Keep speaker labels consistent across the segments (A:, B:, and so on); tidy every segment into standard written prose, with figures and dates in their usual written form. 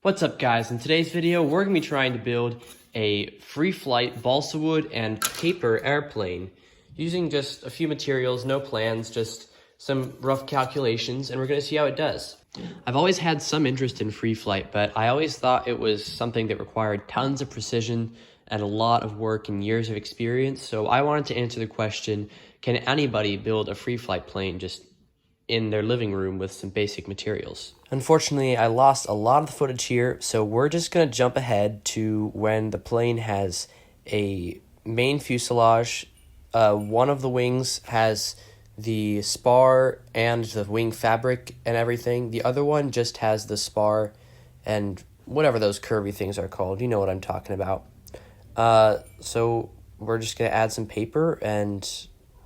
A: What's up, guys? In today's video, we're going to be trying to build a free flight balsa wood and paper airplane using just a few materials, no plans, just some rough calculations, and we're going to see how it does. I've always had some interest in free flight, but I always thought it was something that required tons of precision and a lot of work and years of experience, so I wanted to answer the question, can anybody build a free flight plane just in their living room with some basic materials? Unfortunately, I lost a lot of the footage here, so we're just going to jump ahead to when the plane has a main fuselage. One of the wings has the spar and the wing fabric and everything. The other one just has the spar and whatever those curvy things are called. You know what I'm talking about. So we're just going to add some paper and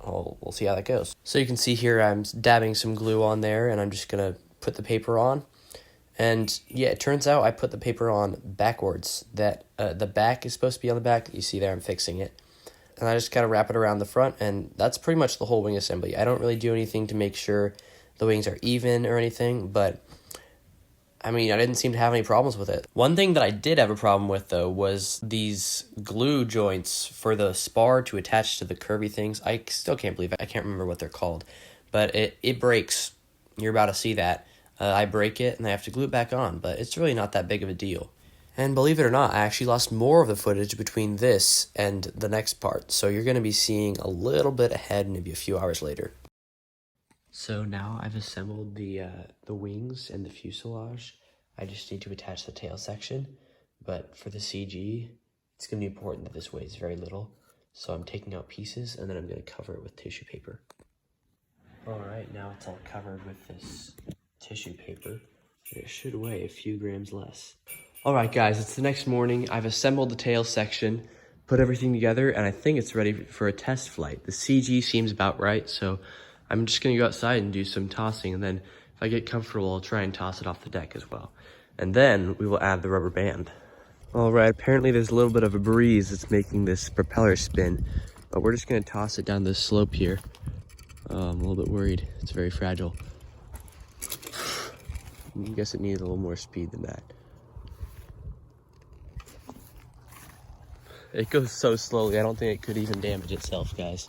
A: we'll see how that goes. So you can see here I'm dabbing some glue on there, and I'm just going to put the paper on. And yeah, it turns out I put the paper on backwards. That the back is supposed to be on the back. You see there, I'm fixing it. And I just kind of wrap it around the front, and that's pretty much the whole wing assembly. I don't really do anything to make sure the wings are even or anything, but I mean, I didn't seem to have any problems with it. One thing that I did have a problem with, though, was these glue joints for the spar to attach to the curvy things. I still can't believe it. I can't remember what they're called, but it breaks. You're about to see that. I break it, and I have to glue it back on, but it's really not that big of a deal. And believe it or not, I actually lost more of the footage between this and the next part, so you're going to be seeing a little bit ahead maybe a few hours later. So now I've assembled the wings and the fuselage. I just need to attach the tail section, but for the CG, it's going to be important that this weighs very little. So I'm taking out pieces, and then I'm going to cover it with tissue paper. Alright, now it's all covered with this tissue paper. It should weigh a few grams less. Alright guys, it's the next morning. I've assembled the tail section, put everything together, and I think it's ready for a test flight. The CG seems about right, so I'm just going to go outside and do some tossing, and then if I get comfortable, I'll try and toss it off the deck as well. And then we will add the rubber band. Alright, apparently there's a little bit of a breeze that's making this propeller spin, but we're just going to toss it down this slope here. I'm a little bit worried. It's very fragile. I guess it needs a little more speed than that. It goes so slowly, I don't think it could even damage itself, guys.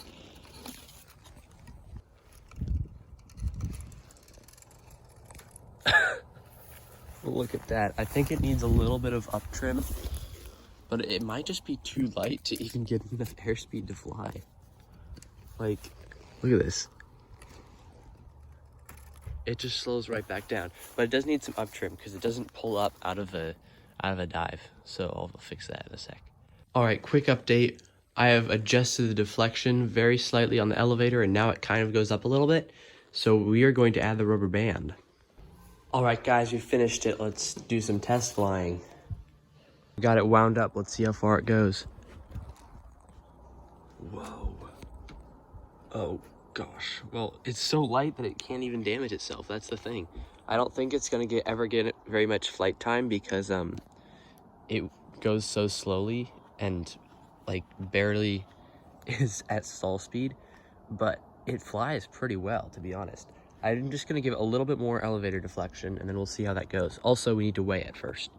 A: Look at that. I think it needs a little bit of up trim, but it might just be too light to even get enough airspeed to fly. Like, look at this. It just slows right back down, but it does need some up trim because it doesn't pull up out of a dive. So I'll fix that in a sec. All right, quick update. I have adjusted the deflection very slightly on the elevator, and now it kind of goes up a little bit. So we are going to add the rubber band. All right, guys, we finished it. Let's do some test flying. We got it wound up. Let's see how far it goes. Whoa. Oh, gosh. Well, it's so light that it can't even damage itself. That's the thing. I don't think it's going to ever get very much flight time because it goes so slowly and like barely is at stall speed, but it flies pretty well, to be honest. I'm just going to give it a little bit more elevator deflection, and then we'll see how that goes. Also, we need to weigh it first.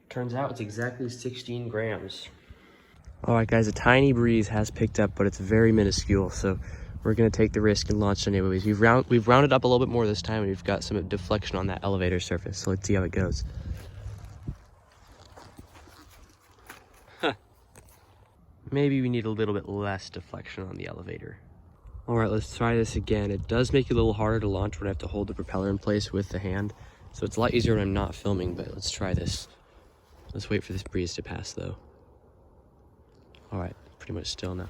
A: Turns out it's exactly 16 grams. All right, guys, a tiny breeze has picked up, but it's very minuscule, so we're going to take the risk and launch anyways. We've rounded up a little bit more this time, and we've got some deflection on that elevator surface, so let's see how it goes. Maybe we need a little bit less deflection on the elevator. All right, let's try this again. It does make it a little harder to launch when I have to hold the propeller in place with the hand. So it's a lot easier when I'm not filming, but let's try this. Let's wait for this breeze to pass though. All right, pretty much still now.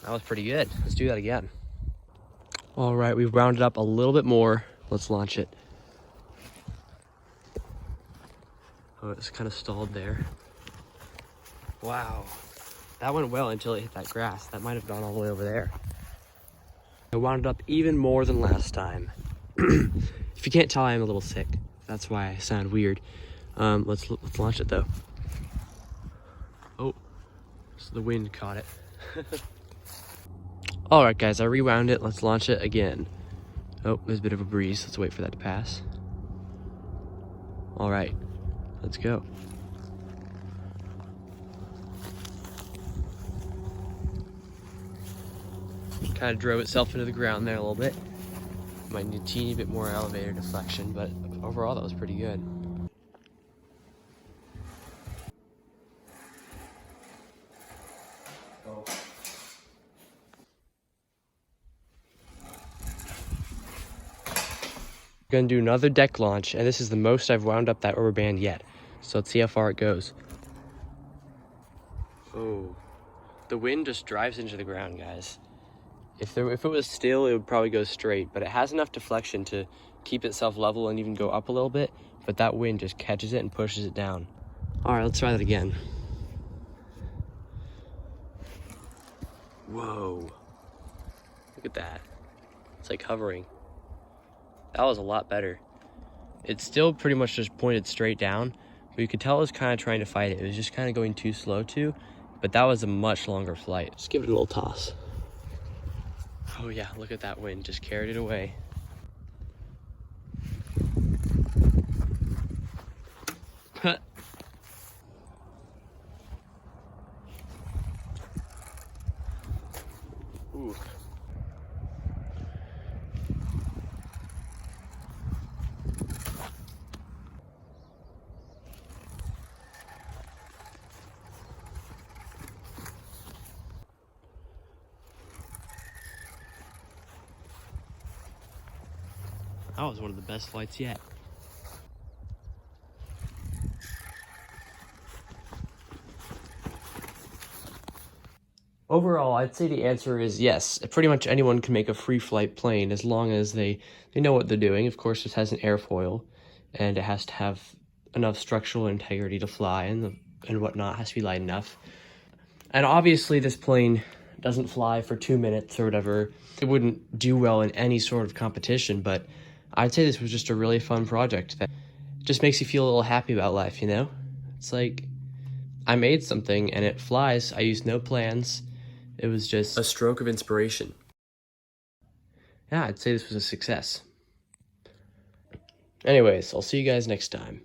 A: That was pretty good. Let's do that again. All right, we've rounded up a little bit more. Let's launch it. Oh, it's kind of stalled there. Wow. That went well until it hit that grass. That might have gone all the way over there. I wound it up even more than last time. If you can't tell, I am a little sick. That's why I sound weird. Let's launch it though. Oh, so the wind caught it. Alright guys, I rewound it. Let's launch it again. Oh, there's a bit of a breeze. Let's wait for that to pass. Alright, let's go. Kind of drove itself into the ground there a little bit. Might need a teeny bit more elevator deflection, but overall that was pretty good. Gonna do another deck launch, and this is the most I've wound up that rubber band yet. So let's see how far it goes. Oh, the wind just drives into the ground, guys. If it was still, it would probably go straight, but it has enough deflection to keep itself level and even go up a little bit, but that wind just catches it and pushes it down. All right, let's try that again. Whoa, look at that. It's like hovering. That was a lot better. It's still pretty much just pointed straight down, but you could tell it was kind of trying to fight it. It was just kind of going too slow too, but that was a much longer flight. Just give it a little toss. Oh yeah, look at that wind, just carried it away. Ooh. That was one of the best flights yet. Overall, I'd say the answer is yes. Pretty much anyone can make a free flight plane as long as they know what they're doing. Of course, it has an airfoil, and it has to have enough structural integrity to fly and whatnot. It has to be light enough. And obviously, this plane doesn't fly for 2 minutes or whatever. It wouldn't do well in any sort of competition, but I'd say this was just a really fun project that just makes you feel a little happy about life, you know? It's like, I made something and it flies. I used no plans. It was just a stroke of inspiration. Yeah, I'd say this was a success. Anyways, I'll see you guys next time.